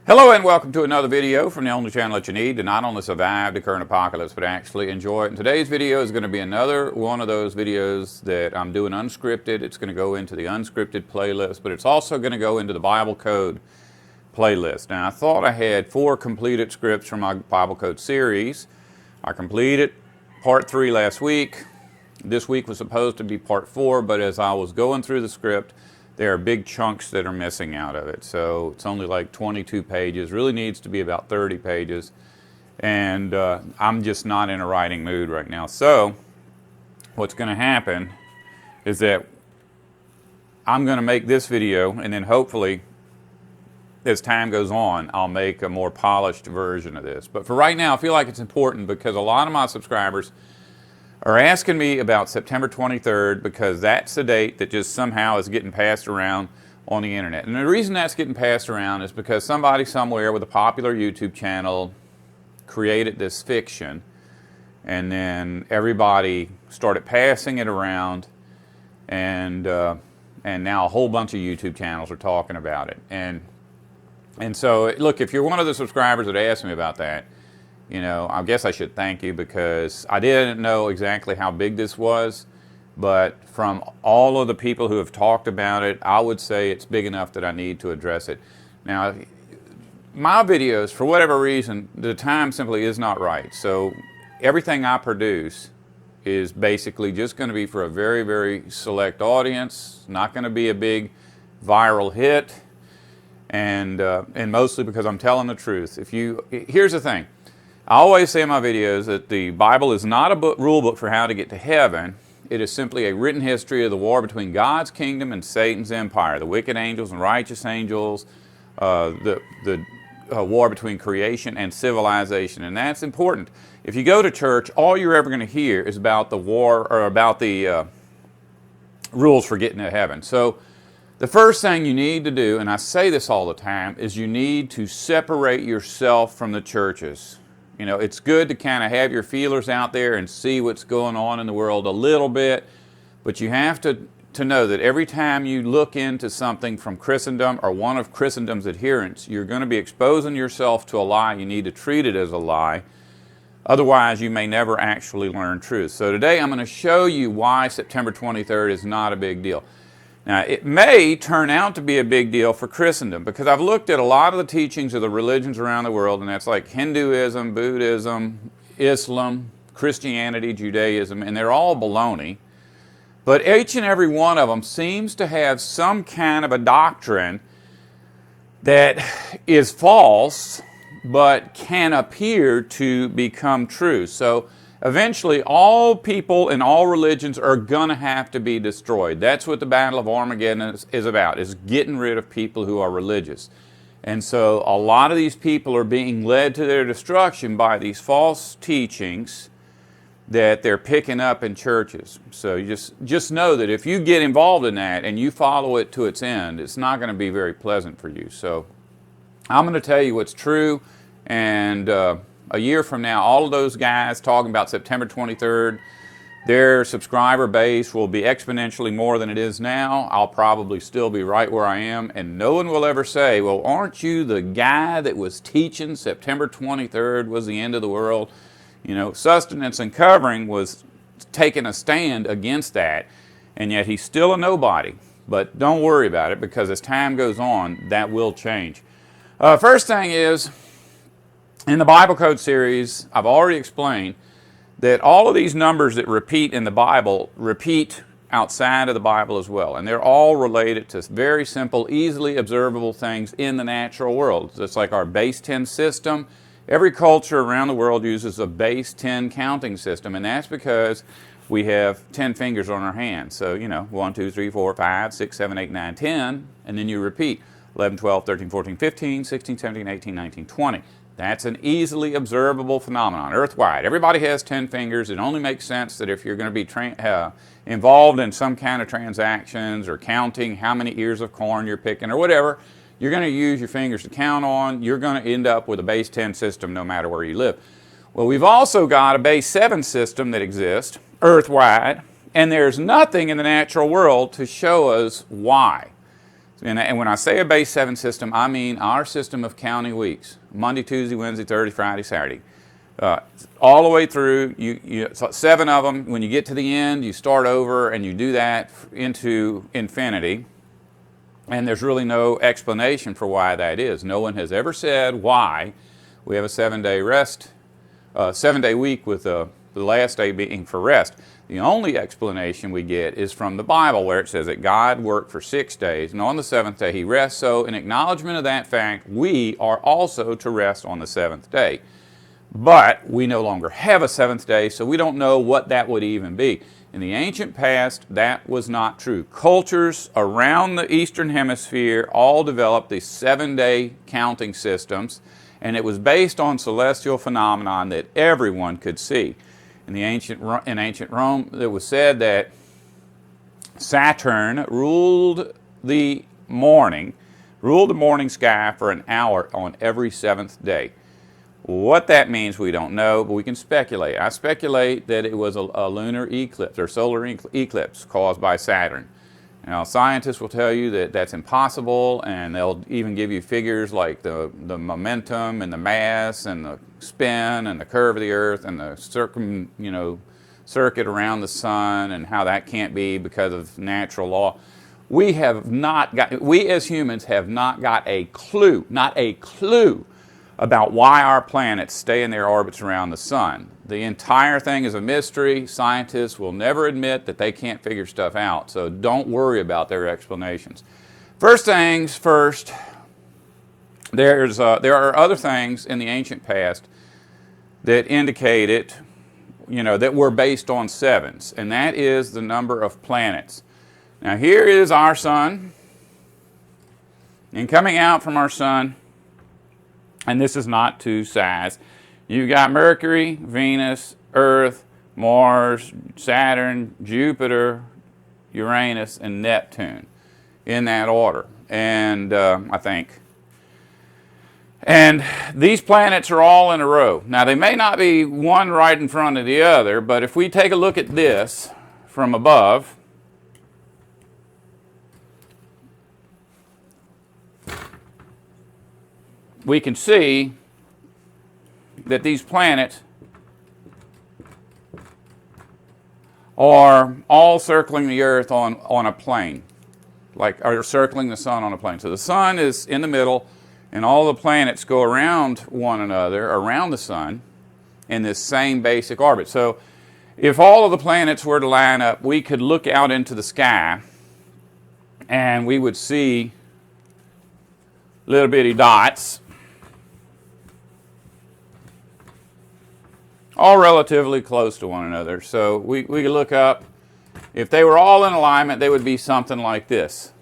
Hello and welcome to another video from the only channel that you need to not only survive the current apocalypse but actually enjoy it. And today's video is going to be another one of those videos that I'm doing unscripted. It's going to go into the unscripted playlist, but it's also going to go into the Bible Code playlist. Now I thought I had 4 completed scripts from my Bible Code series. I completed part 3 last week. This week was supposed to be part 4, but as I was going through the script, there are big chunks that are missing out of it. So it's only like 22 pages, really needs to be about 30 pages. And I'm just not in a writing mood right now. So what's going to happen is that I'm going to make this video, and then hopefully as time goes on, I'll make a more polished version of this. But for right now, I feel like it's important because a lot of my subscribers are asking me about September 23rd because that's the date that just somehow is getting passed around on the internet. And the reason that's getting passed around is because somebody somewhere with a popular YouTube channel created this fiction, and then everybody started passing it around, and now a whole bunch of YouTube channels are talking about it. And so, look, if you're one of the subscribers that asked me about that, you know, I guess I should thank you because I didn't know exactly how big this was, but from all of the people who have talked about it, I would say it's big enough that I need to address it. Now, my videos, for whatever reason, the time simply is not right. So everything I produce is basically just going to be for a very, very select audience, not going to be a big viral hit, and mostly because I'm telling the truth. Here's the thing. I always say in my videos that the Bible is not a rule book for how to get to heaven. It is simply a written history of the war between God's kingdom and Satan's empire, the wicked angels and righteous angels, the war between creation and civilization. And that's important. If you go to church, all you're ever going to hear is about the war, or about the rules for getting to heaven. So the first thing you need to do, and I say this all the time, is you need to separate yourself from the churches. You know, it's good to kind of have your feelers out there and see what's going on in the world a little bit, but you have to know that every time you look into something from Christendom or one of Christendom's adherents, you're going to be exposing yourself to a lie. You need to treat it as a lie. Otherwise, you may never actually learn truth. So today I'm going to show you why September 23rd is not a big deal. Now, it may turn out to be a big deal for Christendom because I've looked at a lot of the teachings of the religions around the world, and that's like Hinduism, Buddhism, Islam, Christianity, Judaism, and they're all baloney. But each and every one of them seems to have some kind of a doctrine that is false but can appear to become true. So eventually, all people in all religions are going to have to be destroyed. That's what the Battle of Armageddon is about, is getting rid of people who are religious. And so a lot of these people are being led to their destruction by these false teachings that they're picking up in churches. So you just know that if you get involved in that and you follow it to its end, it's not going to be very pleasant for you. So I'm going to tell you what's true, and a year from now, all of those guys talking about September 23rd, their subscriber base will be exponentially more than it is now. I'll probably still be right where I am, and no one will ever say, well, aren't you the guy that was teaching September 23rd was the end of the world? You know, Sustenance and Covering was taking a stand against that, and yet he's still a nobody. But don't worry about it, because as time goes on, that will change. First thing is, in the Bible Code series, I've already explained that all of these numbers that repeat in the Bible repeat outside of the Bible as well. And they're all related to very simple, easily observable things in the natural world. It's like our base 10 system. Every culture around the world uses a base 10 counting system, and that's because we have 10 fingers on our hand. So, you know, 1, 2, 3, 4, 5, 6, 7, 8, 9, 10, and then you repeat 11, 12, 13, 14, 15, 16, 17, 18, 19, 20. That's an easily observable phenomenon, earth-wide. Everybody has 10 fingers. It only makes sense that if you're going to be involved in some kind of transactions or counting how many ears of corn you're picking or whatever, you're going to use your fingers to count on. You're going to end up with a base 10 system no matter where you live. Well, we've also got a base 7 system that exists earth-wide, and there's nothing in the natural world to show us why. And when I say a base 7 system, I mean our system of counting weeks. Monday, Tuesday, Wednesday, Thursday, Friday, Saturday. All the way through, so 7 of them. When you get to the end, you start over and you do that into infinity. And there's really no explanation for why that is. No one has ever said why we have a 7-day rest, 7-day week with the last day being for rest. The only explanation we get is from the Bible, where it says that God worked for 6 days, and on the 7th day He rests. So in acknowledgement of that fact, we are also to rest on the 7th day. But we no longer have a 7th day, so we don't know what that would even be. In the ancient past, that was not true. Cultures around the Eastern Hemisphere all developed these 7-day counting systems, and it was based on celestial phenomenon that everyone could see. In ancient Rome, it was said that Saturn ruled the morning sky for an hour on every 7th day. What that means we don't know, but we can speculate. I speculate that it was a lunar eclipse or solar eclipse caused by Saturn. Now, scientists will tell you that that's impossible, and they'll even give you figures like the momentum and the mass and the spin and the curve of the Earth and the circuit around the sun, and how that can't be because of natural law. We as humans have not got a clue about why our planets stay in their orbits around the sun. The entire thing is a mystery. Scientists will never admit that they can't figure stuff out, so don't worry about their explanations. First things first, there are other things in the ancient past that indicate it, that were based on 7s, and that is the number of planets. Now here is our sun, and coming out from our sun, and this is not to size, you've got Mercury, Venus, Earth, Mars, Saturn, Jupiter, Uranus, and Neptune, in that order, and I think. And these planets are all in a row. Now, they may not be one right in front of the other, but if we take a look at this from above, we can see that these planets are all circling the Earth on a plane, are circling the sun on a plane. So the sun is in the middle, and all the planets go around one another, around the sun, in this same basic orbit. So if all of the planets were to line up, we could look out into the sky, and we would see little bitty dots, all relatively close to one another. So we could look up. If they were all in alignment, they would be something like this.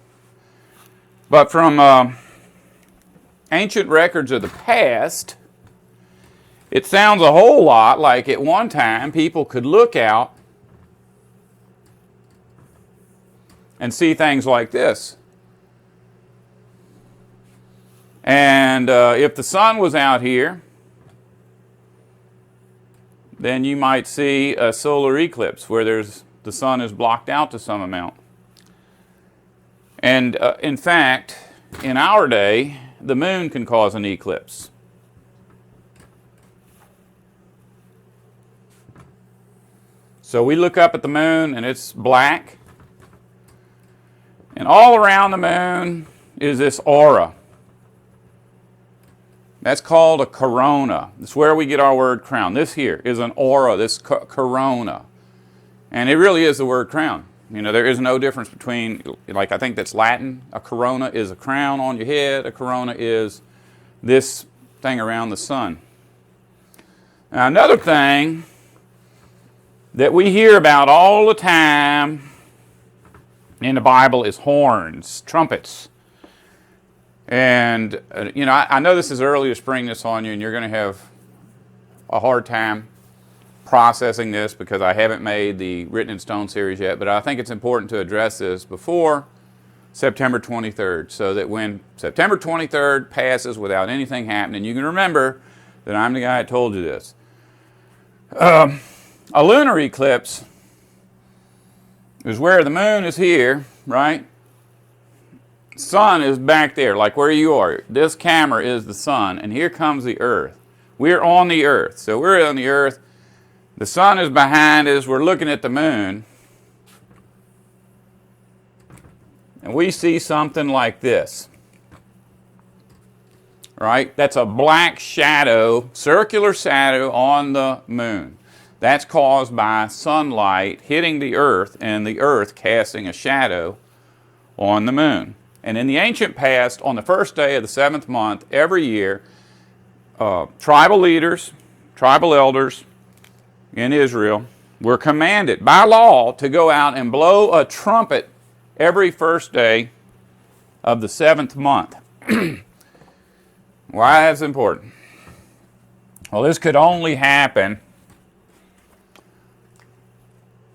But from ancient records of the past, it sounds a whole lot like at one time people could look out and see things like this. And if the sun was out here, then you might see a solar eclipse where the sun is blocked out to some amount. And in fact, in our day, the moon can cause an eclipse. So we look up at the moon and it's black. And all around the moon is this aura. That's called a corona. That's where we get our word crown. This here is an aura, this corona. And it really is the word crown. There is no difference between, I think that's Latin. A corona is a crown on your head. A corona is this thing around the sun. Now, another thing that we hear about all the time in the Bible is horns, trumpets. And, I know this is early to spring this on you, and you're going to have a hard time processing this because I haven't made the Written in Stone series yet, but I think it's important to address this before September 23rd, so that when September 23rd passes without anything happening, you can remember that I'm the guy that told you this. A lunar eclipse is where the moon is here, right? sun is back there, like where you are. This camera is the sun, and here comes the earth. We're on the earth. So we're on the earth. The sun is behind us. We're looking at the moon. And we see something like this. Right? That's a black shadow, circular shadow on the moon. That's caused by sunlight hitting the earth and the earth casting a shadow on the moon. And in the ancient past, on the first day of the 7th month, every year, tribal leaders, tribal elders in Israel were commanded by law to go out and blow a trumpet every first day of the 7th month. Why that's important? Well, this could only happen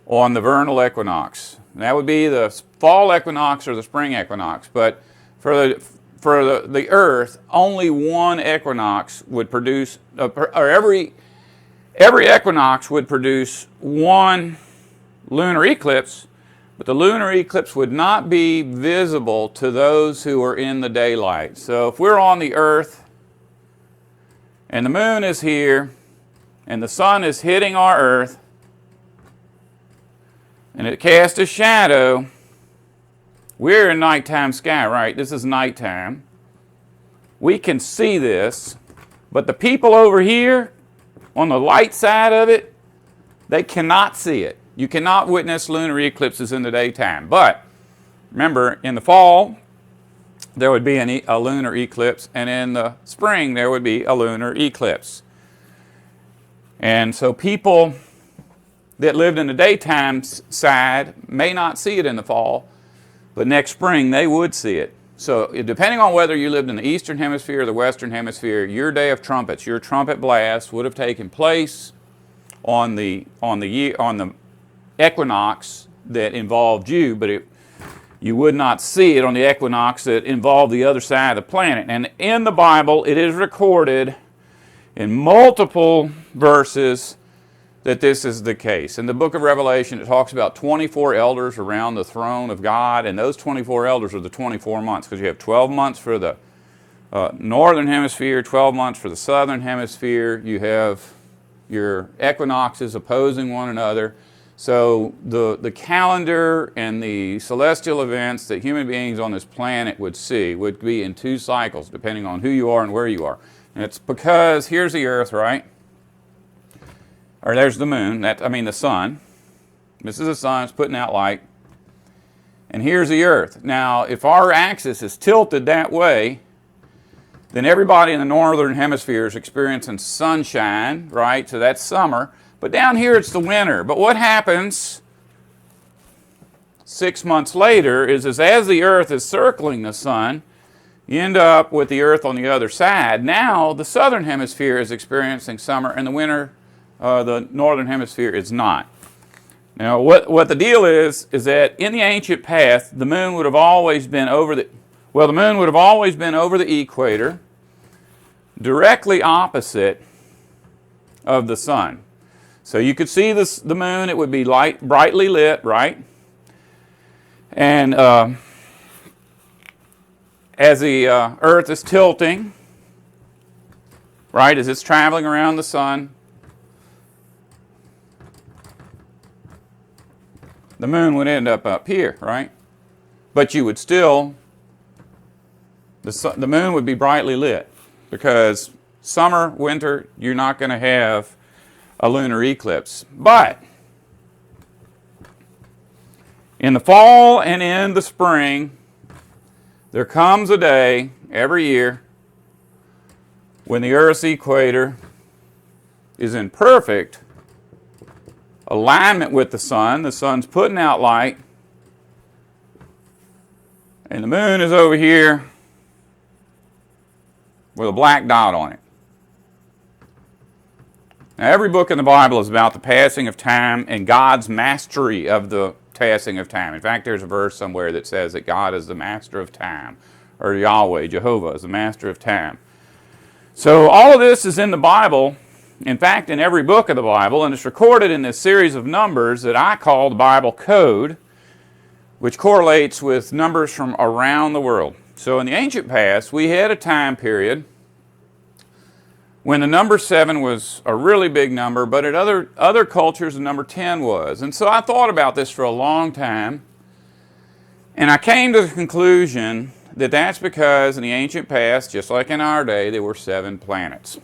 on the vernal equinox. And that would be the fall equinox or the spring equinox. But for the Earth, only one equinox would produce, or every equinox would produce one lunar eclipse, but the lunar eclipse would not be visible to those who are in the daylight. So if we're on the Earth, and the moon is here, and the sun is hitting our Earth, and it casts a shadow, we're in nighttime sky, right? This is nighttime. We can see this, but the people over here, on the light side of it, they cannot see it. You cannot witness lunar eclipses in the daytime. But remember, in the fall, there would be a lunar eclipse, and in the spring, there would be a lunar eclipse. And so people that lived in the daytime side may not see it in the fall, but next spring they would see it. So depending on whether you lived in the eastern hemisphere or the western hemisphere, your day of trumpets, your trumpet blast would have taken place on the equinox that involved you, but you would not see it on the equinox that involved the other side of the planet. And in the Bible, it is recorded in multiple verses that this is the case. In the book of Revelation, it talks about 24 elders around the throne of God, and those 24 elders are the 24 months, because you have 12 months for the northern hemisphere, 12 months for the southern hemisphere. You have your equinoxes opposing one another. So the calendar and the celestial events that human beings on this planet would see would be in 2 cycles, depending on who you are and where you are. And it's because here's the earth, right? Or there's the moon, the sun. This is the sun, it's putting out light. And here's the earth. Now, if our axis is tilted that way, then everybody in the northern hemisphere is experiencing sunshine, right? So that's summer. But down here it's the winter. But what happens 6 months later is as the earth is circling the sun, you end up with the earth on the other side. Now the southern hemisphere is experiencing summer, and the northern hemisphere is not. Now what the deal is that in the ancient past, the moon would have always been over the equator, directly opposite of the sun. So you could see the moon, it would be brightly lit, right? And as the earth is tilting, right, as it's traveling around the sun, the moon would end up here, right? But you would still, the moon would be brightly lit, because summer, winter, you're not going to have a lunar eclipse. But in the fall and in the spring, there comes a day every year when the Earth's equator is in perfect alignment with the sun. The sun's putting out light, and the moon is over here with a black dot on it. Now, every book in the Bible is about the passing of time and God's mastery of the passing of time. In fact, there's a verse somewhere that says that God is the master of time, or Yahweh, Jehovah, is the master of time. So all of this is in the Bible, in fact, in every book of the Bible, and it's recorded in this series of numbers that I call the Bible Code, which correlates with numbers from around the world. So in the ancient past, we had a time period when the number 7 was a really big number, but at other cultures the number 10 was. And so I thought about this for a long time, and I came to the conclusion that that's because in the ancient past, just like in our day, there were 7 planets.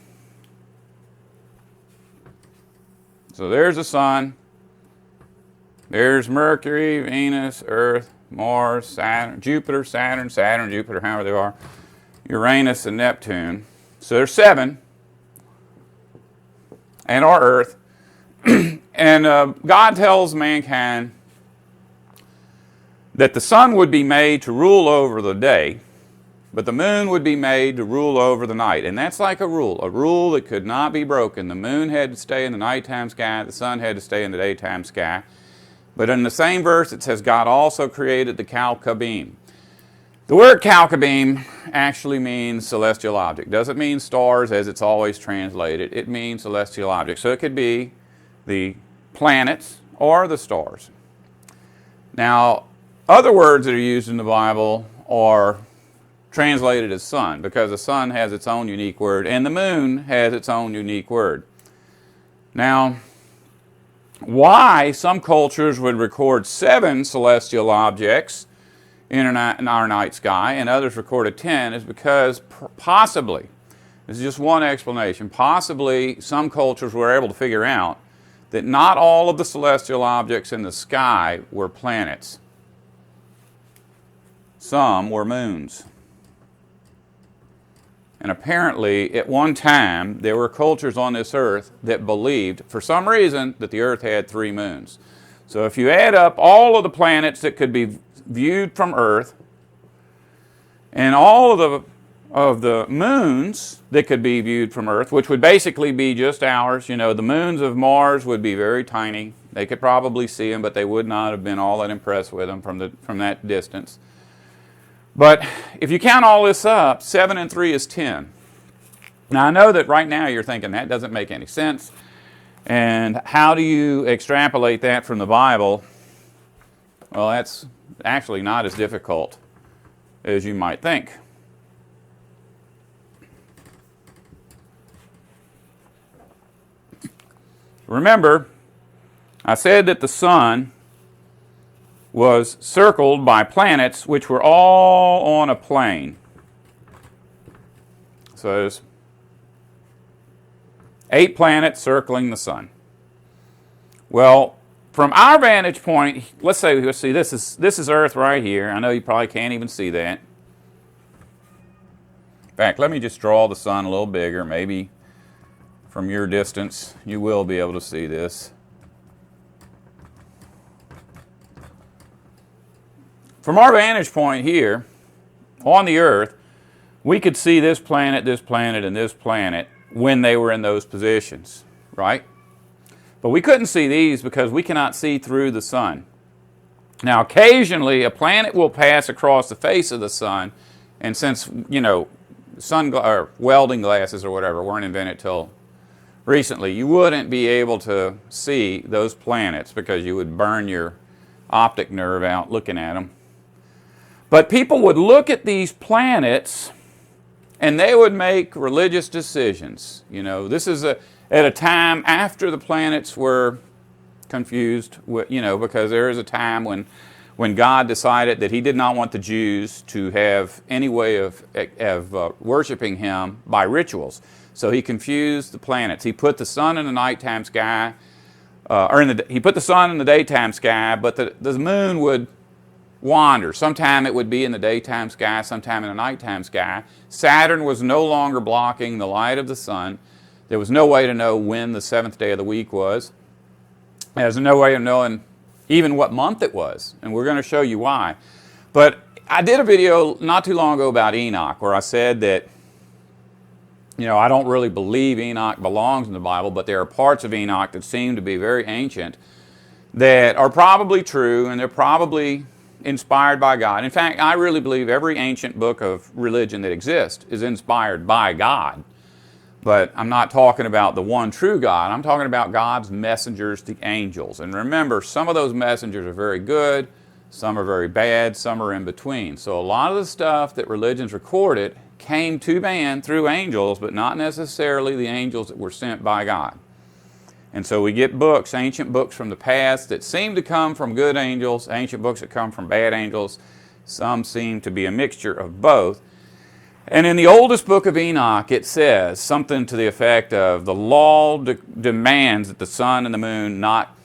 So there's the sun, there's Mercury, Venus, Earth, Mars, Saturn, Jupiter, Jupiter, however they are, Uranus, and Neptune. So there's 7. And our Earth. And God tells mankind that the sun would be made to rule over the day, but the moon would be made to rule over the night. And that's like a rule that could not be broken. The moon had to stay in the nighttime sky, the sun had to stay in the daytime sky. But in the same verse it says God also created the Kawkabim. The word Kawkabim actually means celestial object. Doesn't mean stars as it's always translated. It means celestial object. So it could be the planets or the stars. Now, other words that are used in the Bible are translated as sun, because the sun has its own unique word and the moon has its own unique word. Now, why some cultures would record 7 celestial objects in our night sky and others recorded 10 is because possibly, this is just one explanation, possibly some cultures were able to figure out that not all of the celestial objects in the sky were planets. Some were moons. And apparently, at one time, there were cultures on this earth that believed, for some reason, that the earth had 3 moons. So if you add up all of the planets that could be viewed from Earth, and all of the moons that could be viewed from Earth, which would basically be just ours. You know, the moons of Mars would be very tiny. They could probably see them, but they would not have been all that impressed with them from that distance. But if you count all this up, 7 and 3 is 10. Now I know that right now you're thinking that doesn't make any sense. And how do you extrapolate that from the Bible? Well, that's actually not as difficult as you might think. Remember, I said that the sun was circled by planets which were all on a plane. So there's 8 planets circling the sun. Well, from our vantage point, let's see, this is Earth right here. I know you probably can't even see that. In fact, let me just draw the sun a little bigger. Maybe from your distance you will be able to see this. From our vantage point here on the Earth, we could see this planet, and this planet when they were in those positions, right? But we couldn't see these because we cannot see through the sun. Now, occasionally, a planet will pass across the face of the sun, and since, you know, or welding glasses or whatever weren't invented till recently, you wouldn't be able to see those planets because you would burn your optic nerve out looking at them. But people would look at these planets and they would make religious decisions. You know, this is at a time after the planets were confused, because there is a time when God decided that He did not want the Jews to have any way of worshiping Him by rituals. So He confused the planets. He put the sun in the nighttime sky, He put the sun in the daytime sky, but the moon would wander. Sometime it would be in the daytime sky, sometime in the nighttime sky. Saturn was no longer blocking the light of the sun. There was no way to know when the 7th day of the week was. There was no way of knowing even what month it was, and we're going to show you why. But I did a video not too long ago about Enoch, where I said that, I don't really believe Enoch belongs in the Bible, but there are parts of Enoch that seem to be very ancient that are probably true, and they're probably inspired by God. In fact, I really believe every ancient book of religion that exists is inspired by God. But I'm not talking about the one true God. I'm talking about God's messengers, the angels. And remember, some of those messengers are very good, Some are very bad, some are in between. So a lot of the stuff that religions recorded came to man through angels, but not necessarily the angels that were sent by God. And so we get books, ancient books from the past that seem to come from good angels, ancient books that come from bad angels. Some seem to be a mixture of both. And in the oldest book of Enoch, it says something to the effect of the law demands that the sun and the moon not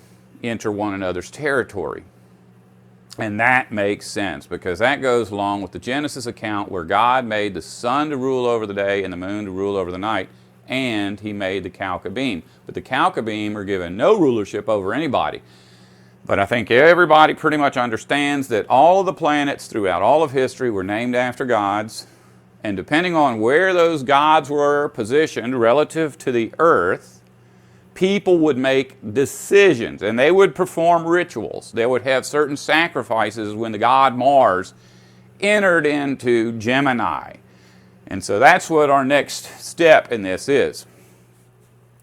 enter one another's territory. And that makes sense because that goes along with the Genesis account where God made the sun to rule over the day and the moon to rule over the night, and He made the Calcabim. But the Calcabim are given no rulership over anybody. But I think everybody pretty much understands that all of the planets throughout all of history were named after gods, and depending on where those gods were positioned relative to the earth, people would make decisions, and they would perform rituals. They would have certain sacrifices when the god Mars entered into Gemini. And so that's what our next step in this is.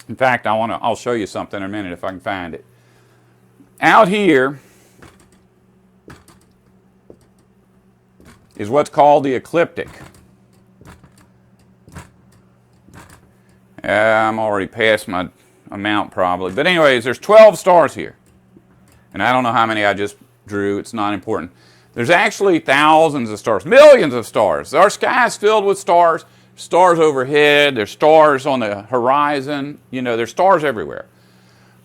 In fact, I'll show you something in a minute if I can find it. Out here is what's called the ecliptic. I'm already past my amount probably. But anyways, there's 12 stars here. And I don't know how many I just drew. It's not important. There's actually thousands of stars, millions of stars. Our sky is filled with stars. Stars overhead. There's stars on the horizon. You know, there's stars everywhere.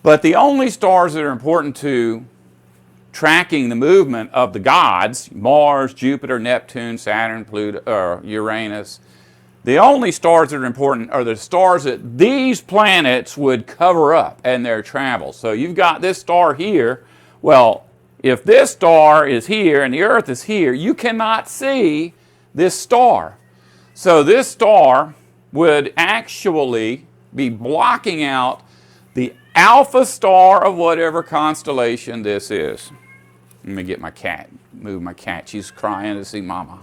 But the only stars that are important to tracking the movement of the gods, Mars, Jupiter, Neptune, Saturn, Pluto, Uranus, the only stars that are important are the stars that these planets would cover up in their travels. So you've got this star here. Well, if this star is here and the Earth is here, you cannot see this star. So this star would actually be blocking out the alpha star of whatever constellation this is. Let me get my cat, move my cat. She's crying to see Mama.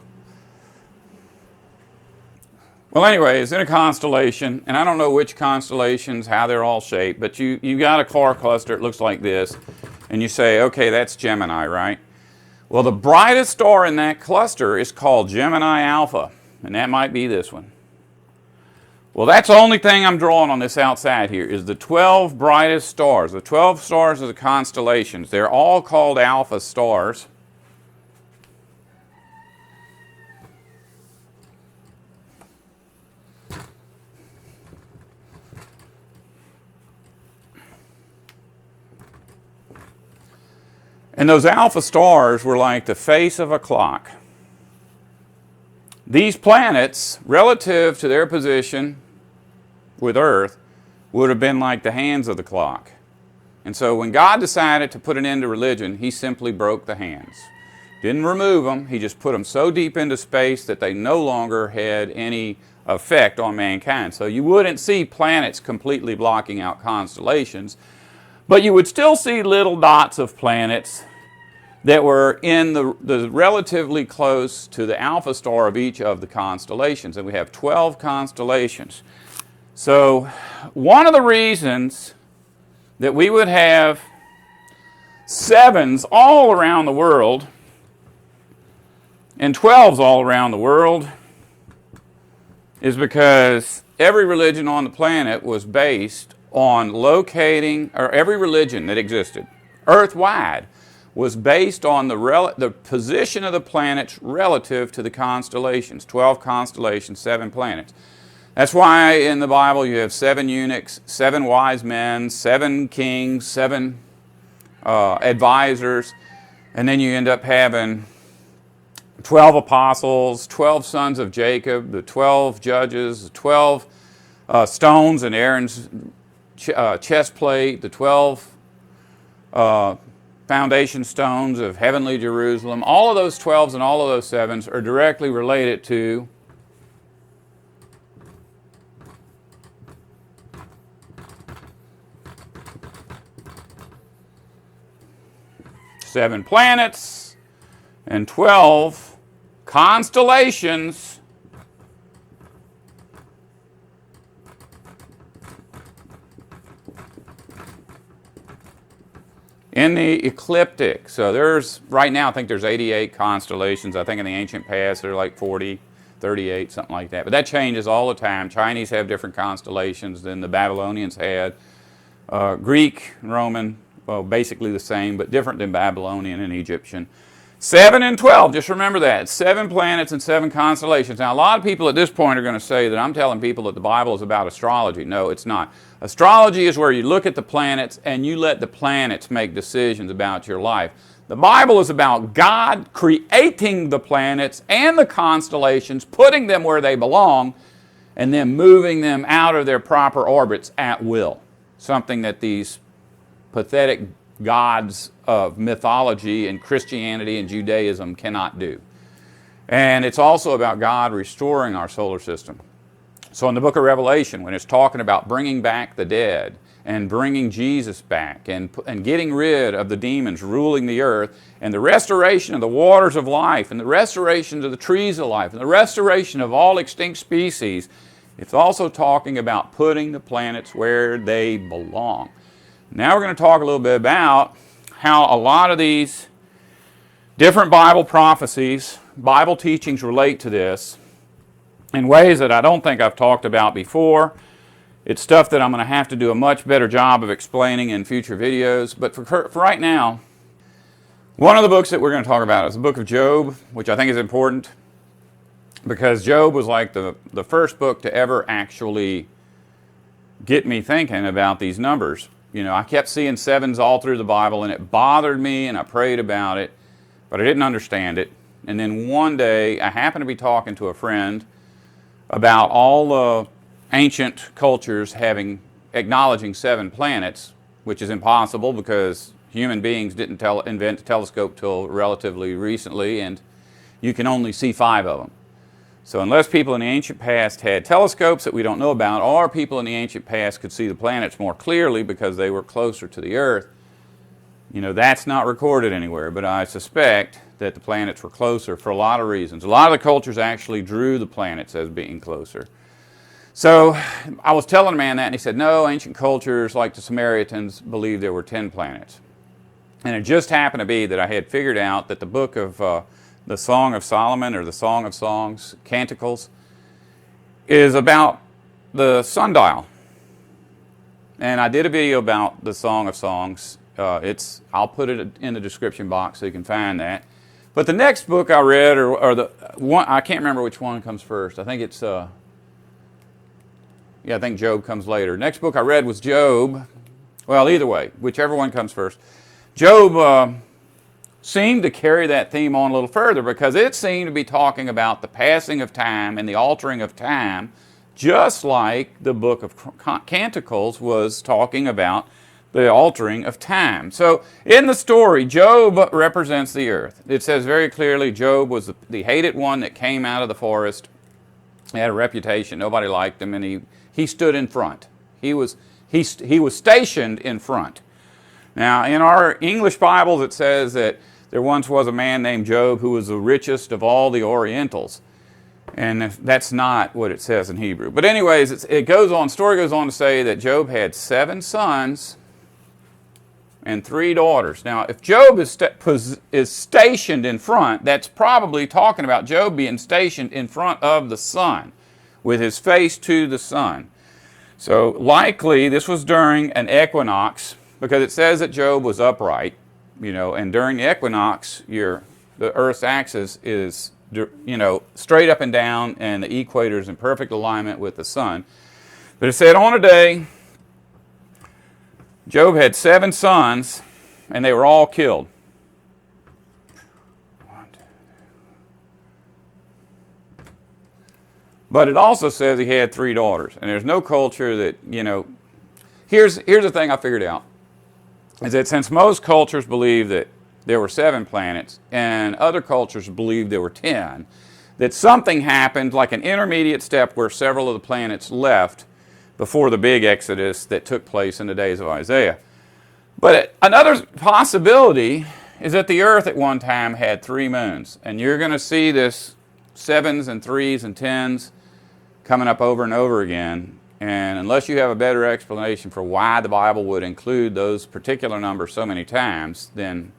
Well, anyways, in a constellation, and I don't know which constellations, how they're all shaped, but you got a star cluster, it looks like this, and you say, okay, that's Gemini, right? Well, the brightest star in that cluster is called Gemini Alpha, and that might be this one. Well, that's the only thing I'm drawing on this outside here is the 12 brightest stars. The 12 stars are the constellations. They're all called alpha stars. And those alpha stars were like the face of a clock. These planets, relative to their position with Earth, would have been like the hands of the clock. And so when God decided to put an end to religion, He simply broke the hands. Didn't remove them, He just put them so deep into space that they no longer had any effect on mankind. So you wouldn't see planets completely blocking out constellations, but you would still see little dots of planets that were in the relatively close to the alpha star of each of the constellations. And we have 12 constellations. So one of the reasons that we would have sevens all around the world and 12s all around the world is because every religion on the planet was based on locating, or every religion that existed, earth-wide, was based on the position of the planets relative to the constellations. 12 constellations, 7 planets. That's why in the Bible you have 7 eunuchs, 7 wise men, 7 kings, 7 advisors, and then you end up having 12 apostles, 12 sons of Jacob, the 12 judges, the 12 stones in Aaron's chest plate, the 12 foundation stones of heavenly Jerusalem. All of those 12s and all of those 7s are directly related to seven planets and 12 constellations in the ecliptic. So there's, right now I think there's 88 constellations. I think in the ancient past there are like 40, 38, something like that. But that changes all the time. Chinese have different constellations than the Babylonians had. Greek, Roman, well, basically the same, but different than Babylonian and Egyptian. 7 and 12, just remember that. 7 planets and 7 constellations. Now, a lot of people at this point are going to say that I'm telling people that the Bible is about astrology. No, it's not. Astrology is where you look at the planets and you let the planets make decisions about your life. The Bible is about God creating the planets and the constellations, putting them where they belong, and then moving them out of their proper orbits at will. Something that these pathetic gods of mythology and Christianity and Judaism cannot do. And it's also about God restoring our solar system. So in the book of Revelation, when it's talking about bringing back the dead and bringing Jesus back and getting rid of the demons ruling the earth and the restoration of the waters of life and the restoration of the trees of life and the restoration of all extinct species, it's also talking about putting the planets where they belong. Now we're going to talk a little bit about how a lot of these different Bible prophecies, Bible teachings relate to this in ways that I don't think I've talked about before. It's stuff that I'm going to have to do a much better job of explaining in future videos. But for right now, one of the books that we're going to talk about is the book of Job, which I think is important because Job was like the first book to ever actually get me thinking about these numbers. You know, I kept seeing 7s all through the Bible, and it bothered me, and I prayed about it, but I didn't understand it. And then one day, I happened to be talking to a friend about all the ancient cultures acknowledging 7 planets, which is impossible because human beings didn't invent the telescope till relatively recently, and you can only see 5 of them. So unless people in the ancient past had telescopes that we don't know about, or people in the ancient past could see the planets more clearly because they were closer to the Earth, you know, that's not recorded anywhere. But I suspect that the planets were closer for a lot of reasons. A lot of the cultures actually drew the planets as being closer. So I was telling a man that, and he said, no, ancient cultures like the Samaritans believed there were 10 planets. And it just happened to be that I had figured out that the book of the Song of Solomon, or the Song of Songs, Canticles, is about the sundial. And I did a video about the Song of Songs. I'll put it in the description box so you can find that. But the next book I read, or the one, I can't remember which one comes first. I think it's, I think Job comes later. Next book I read was Job. Well, either way, whichever one comes first. Job seemed to carry that theme on a little further because it seemed to be talking about the passing of time and the altering of time, just like the book of Canticles was talking about the altering of time. So in the story, Job represents the earth. It says very clearly Job was the hated one that came out of the forest. He had a reputation. Nobody liked him, and he stood in front. He was stationed in front. Now, in our English Bibles, it says that there once was a man named Job who was the richest of all the Orientals. And that's not what it says in Hebrew. But anyways, story goes on to say that Job had 7 sons and 3 daughters. Now, if Job is stationed in front, that's probably talking about Job being stationed in front of the sun, with his face to the sun. So likely this was during an equinox, because it says that Job was upright, you know, and during the equinox, the Earth's axis is, you know, straight up and down, and the equator is in perfect alignment with the sun. But it said on a day, Job had 7 sons, and they were all killed. But it also says he had 3 daughters, and there's no culture that, you know, here's the thing I figured out, is that since most cultures believe that there were 7 planets, and other cultures believe there were 10, that something happened, like an intermediate step where several of the planets left before the big exodus that took place in the days of Isaiah. But another possibility is that the Earth at one time had 3 moons, and you're going to see this 7s and 3s and 10s coming up over and over again And unless you have a better explanation for why the Bible would include those particular numbers so many times, then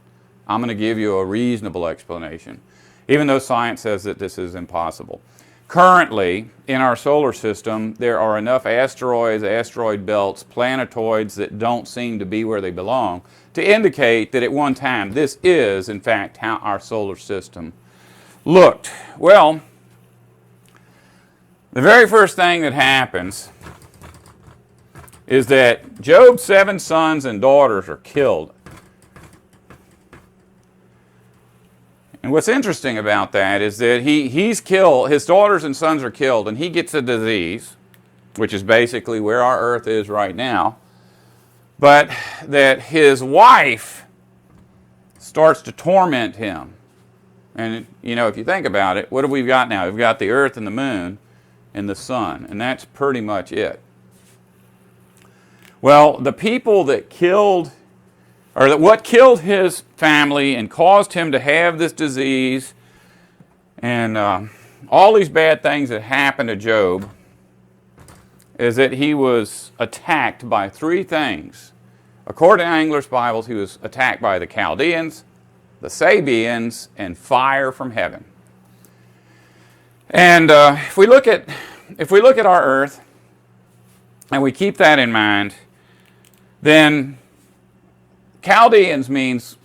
I'm going to give you a reasonable explanation, even though science says that this is impossible. Currently, in our solar system, there are enough asteroids, asteroid belts, planetoids that don't seem to be where they belong to indicate that at one time this is, in fact, how our solar system looked. Well, the very first thing that happens is that Job's 7 sons and daughters are killed. And what's interesting about that is that he's killed, his daughters and sons are killed, and he gets a disease, which is basically where our earth is right now, but that his wife starts to torment him. And, you know, if you think about it, what have we got now? We've got the earth and the moon and the sun, and that's pretty much it. Well, the people that killed, or that what killed his family and caused him to have this disease and all these bad things that happened to Job, is that he was attacked by 3 things. According to English Bibles, he was attacked by the Chaldeans, the Sabaeans, and fire from heaven. And if we look at our earth and we keep that in mind, then Chaldeans means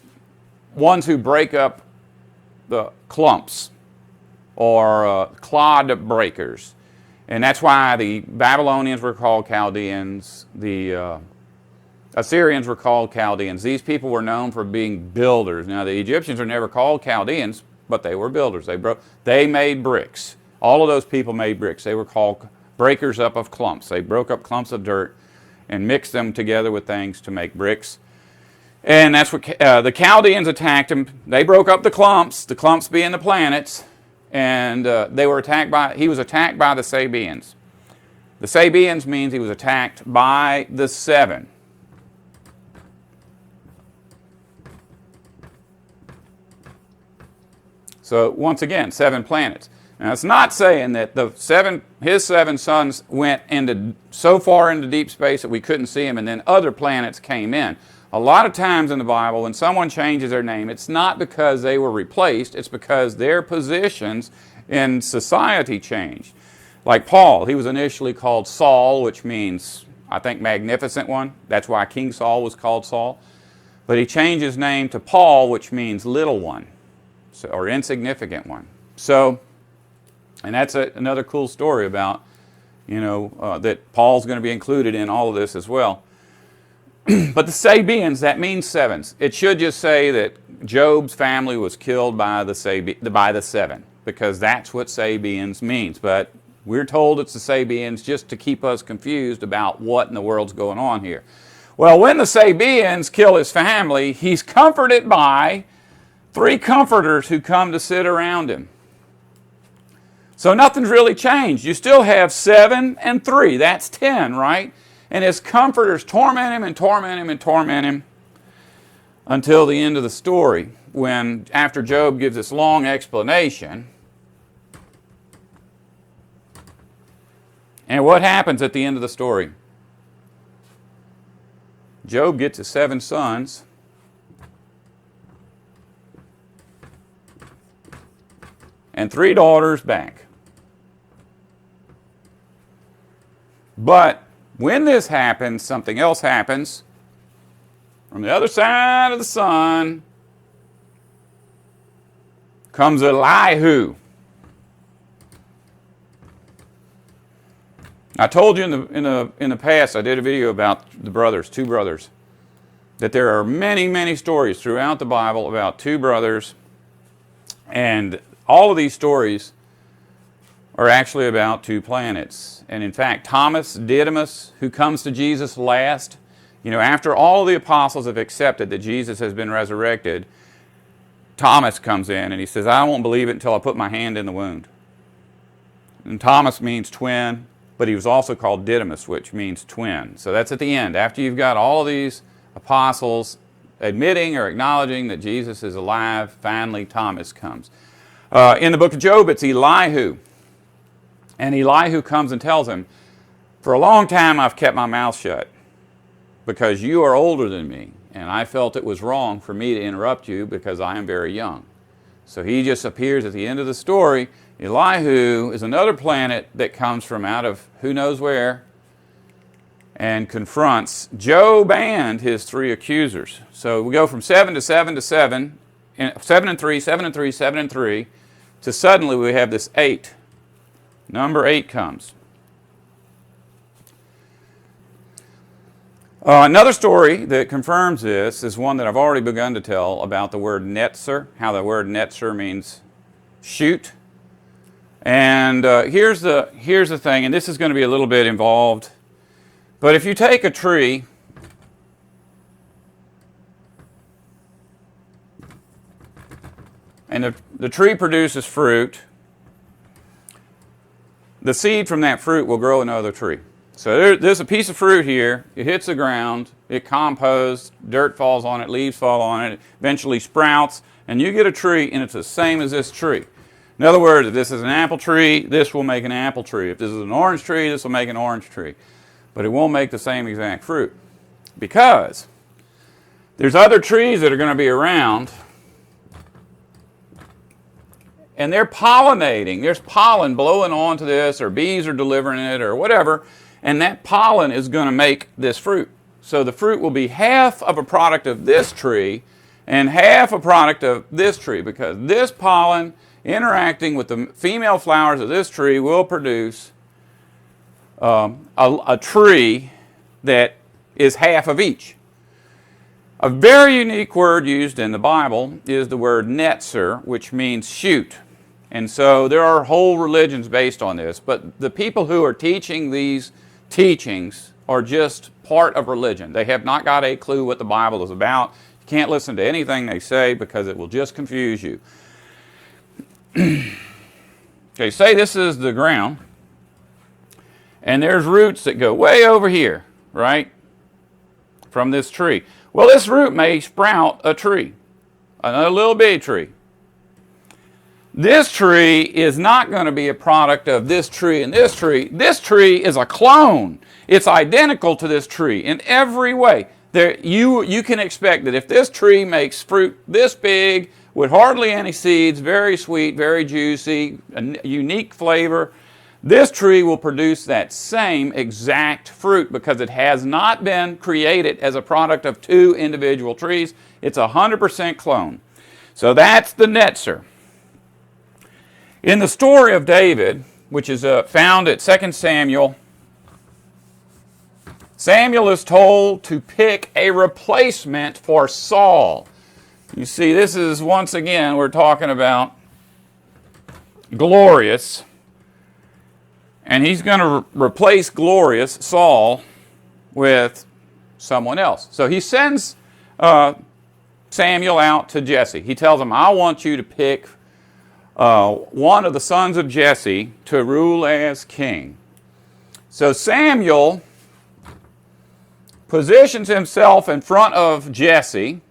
ones who break up the clumps or clod breakers. And that's why the Babylonians were called Chaldeans, the Assyrians were called Chaldeans. These people were known for being builders. Now, the Egyptians are never called Chaldeans, but they were builders. They made bricks. All of those people made bricks. They were called breakers up of clumps. They broke up clumps of dirt and mixed them together with things to make bricks. And that's what the Chaldeans attacked him. They broke up the clumps being the planets, and he was attacked by the Sabaeans. The Sabaeans means he was attacked by the 7. So once again, 7 planets. Now it's not saying that his 7 sons went so far into deep space that we couldn't see him, and then other planets came in. A lot of times in the Bible, when someone changes their name, it's not because they were replaced, it's because their positions in society changed. Like Paul, he was initially called Saul, which means, I think, magnificent one. That's why King Saul was called Saul. But he changed his name to Paul, which means little one, or insignificant one. So, and that's another cool story about, that Paul's going to be included in all of this as well. But the Sabaeans, that means 7s. It should just say that Job's family was killed by the 7, because that's what Sabaeans means. But we're told it's the Sabaeans just to keep us confused about what in the world's going on here. Well, when the Sabaeans kill his family, he's comforted by 3 comforters who come to sit around him. So nothing's really changed. You still have 7 and 3. That's 10, right? And his comforters torment him and torment him and torment him until the end of the story, when, after Job gives this long explanation, and what happens at the end of the story? Job gets his 7 sons, and 3 daughters back. But when this happens, something else happens. From the other side of the sun comes Elihu. I told you in the past, I did a video about the brothers, 2 brothers, that there are many, many stories throughout the Bible about 2 brothers, and all of these stories are actually about 2 planets. And in fact, Thomas Didymus, who comes to Jesus last, after all the apostles have accepted that Jesus has been resurrected, Thomas comes in and he says, I won't believe it until I put my hand in the wound. And Thomas means twin, but he was also called Didymus, which means twin. So that's at the end. After you've got all of these apostles admitting or acknowledging that Jesus is alive, finally Thomas comes. In the book of Job, it's Elihu. And Elihu comes and tells him, For a long time, I've kept my mouth shut because you are older than me, and I felt it was wrong for me to interrupt you because I am very young. So he just appears at the end of the story. Elihu is another planet that comes from out of who knows where and confronts Job and his three accusers. So we go from 7 to 7 to 7, 7 and 3, 7 and 3, 7 and 3, to suddenly we have this 8. Number 8 comes. Another story that confirms this is one that I've already begun to tell about the word netzer, how the word netzer means shoot. And here's the thing, and this is going to be a little bit involved, but if you take a tree and the tree produces fruit, the seed from that fruit will grow another tree. So there's a piece of fruit here, it hits the ground, it composts, dirt falls on it, leaves fall on it, eventually sprouts, and you get a tree, and it's the same as this tree. In other words, if this is an apple tree, this will make an apple tree. If this is an orange tree, this will make an orange tree. But it won't make the same exact fruit. Because there's other trees that are going to be around, and they're pollinating. There's pollen blowing onto this, or bees are delivering it, or whatever, and that pollen is going to make this fruit. So the fruit will be half of a product of this tree and half a product of this tree, because this pollen interacting with the female flowers of this tree will produce a tree that is half of each. A very unique word used in the Bible is the word netzer, which means shoot. And so there are whole religions based on this, but the people who are teaching these teachings are just part of religion. They have not got a clue what the Bible is about. You can't listen to anything they say because it will just confuse you. Okay, say this is the ground, and there's roots that go way over here, right, from this tree. Well, this root may sprout a tree, another little bitty tree. This tree is not going to be a product of this tree and this tree. This tree is a clone. It's identical to this tree in every way. You can expect that if this tree makes fruit this big, with hardly any seeds, very sweet, very juicy, a unique flavor, this tree will produce that same exact fruit because it has not been created as a product of two individual trees. It's 100% clone. So that's the netzer. In the story of David, which is found at 2 Samuel, Samuel is told to pick a replacement for Saul. You see, this is, once again, we're talking about Glorious. And he's going to replace Glorious, Saul, with someone else. So he sends Samuel out to Jesse. He tells him, I want you to pick one of the sons of Jesse to rule as king. So Samuel positions himself in front of Jesse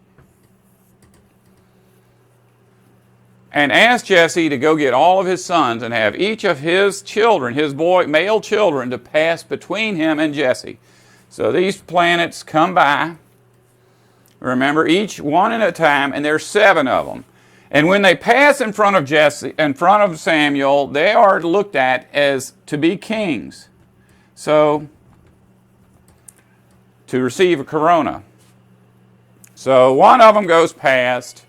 and asked Jesse to go get all of his sons and have each of his children, his male children, to pass between him and Jesse. So these planets come by, remember, each one at a time, and there's 7 of them. And when they pass in front of Samuel, they are looked at as to be kings. So, to receive a corona. So one of them goes past,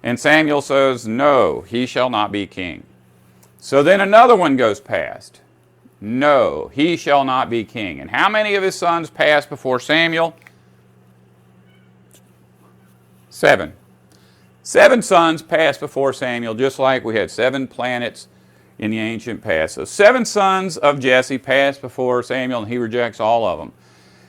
and Samuel says, no, he shall not be king. So then another one goes past. No, he shall not be king. And how many of his sons passed before Samuel? 7. 7 sons passed before Samuel, just like we had 7 planets in the ancient past. So 7 sons of Jesse passed before Samuel, and he rejects all of them.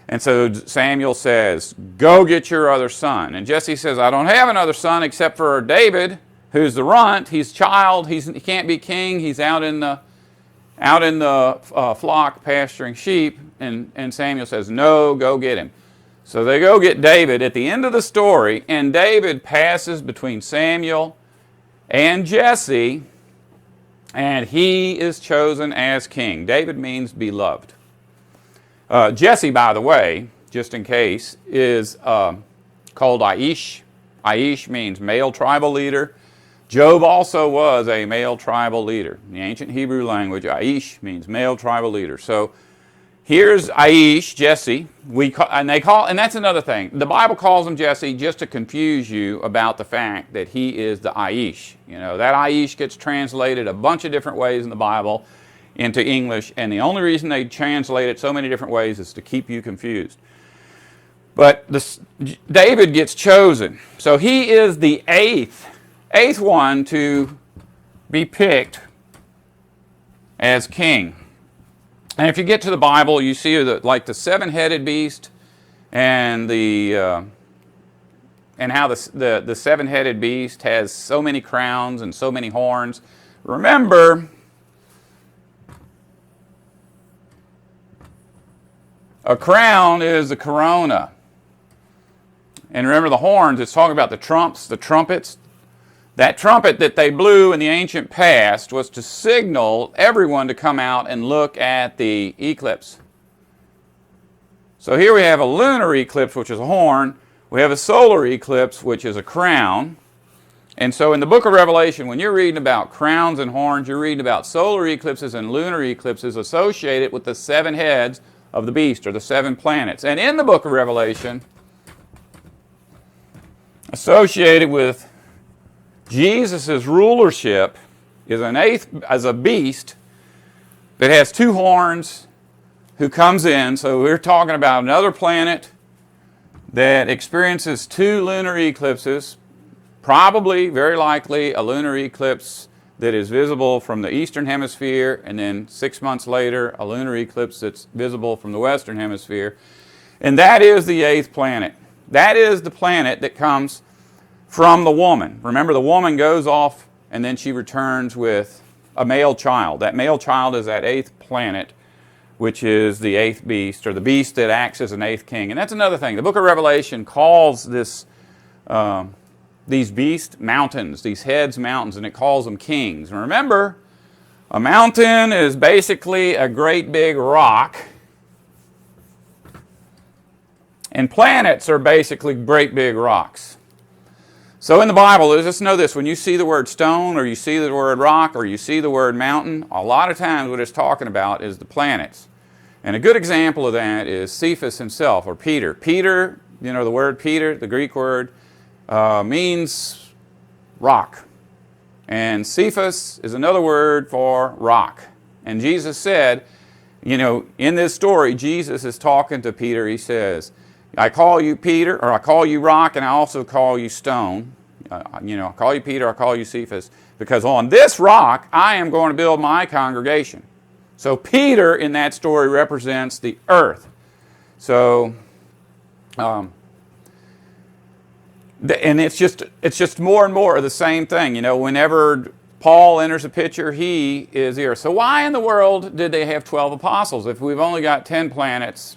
And so Samuel says, go get your other son. And Jesse says, I don't have another son except for David, who's the runt. He's child. He can't be king. He's out in the flock pasturing sheep. And Samuel says, no, go get him. So they go get David at the end of the story, and David passes between Samuel and Jesse, and he is chosen as king. David means beloved. Jesse, by the way, just in case, is called Aish. Aish means male tribal leader. Job also was a male tribal leader. In the ancient Hebrew language, Aish means male tribal leader. So here's Aish, Jesse. And that's another thing. The Bible calls him Jesse just to confuse you about the fact that he is the Aish. You know, that Aish gets translated a bunch of different ways in the Bible into English, and the only reason they translate it so many different ways is to keep you confused. But David gets chosen. So he is the eighth one to be picked as king. And if you get to the Bible, you see that, like, the seven-headed beast and how the seven-headed beast has so many crowns and so many horns. Remember, a crown is a corona. And remember the horns, it's talking about the trumpets. That trumpet that they blew in the ancient past was to signal everyone to come out and look at the eclipse. So here we have a lunar eclipse, which is a horn. We have a solar eclipse, which is a crown. And so in the book of Revelation, when you're reading about crowns and horns, you're reading about solar eclipses and lunar eclipses associated with the seven heads of the beast, or the seven planets. And in the book of Revelation, associated with Jesus' rulership is a beast that has two horns who comes in. So we're talking about another planet that experiences two lunar eclipses, probably, very likely, a lunar eclipse that is visible from the eastern hemisphere, and then 6 months later, a lunar eclipse that's visible from the western hemisphere. And that is the eighth planet. That is the planet that comes from the woman. Remember, the woman goes off and then she returns with a male child. That male child is that eighth planet, which is the eighth beast, or the beast that acts as an eighth king. And that's another thing. The book of Revelation calls these beast mountains, these heads mountains, and it calls them kings. And remember, a mountain is basically a great big rock, and planets are basically great big rocks. So in the Bible, just know this, when you see the word stone, or you see the word rock, or you see the word mountain, a lot of times what it's talking about is the planets. And a good example of that is Cephas himself, or Peter. Peter, you know the word Peter, the Greek word, means rock. And Cephas is another word for rock. And Jesus said, you know, in this story, Jesus is talking to Peter. He says, I call you Peter, or I call you rock, and I also call you stone. I call you Peter, I call you Cephas, because on this rock I am going to build my congregation. So Peter in that story represents the earth. So, and it's just more and more of the same thing. You know, whenever Paul enters a picture, he is the earth. So why in the world did they have 12 apostles if we've only got 10 planets?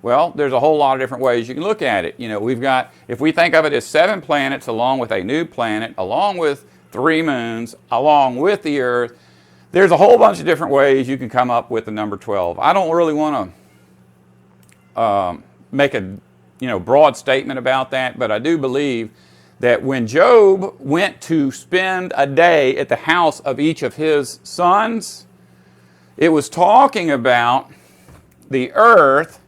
Well, there's a whole lot of different ways you can look at it. You know, we've got, if we think of it as 7 planets along with a new planet, along with 3 moons, along with the earth, there's a whole bunch of different ways you can come up with the number 12. I don't really want to make a broad statement about that, but I do believe that when Job went to spend a day at the house of each of his sons, it was talking about the earth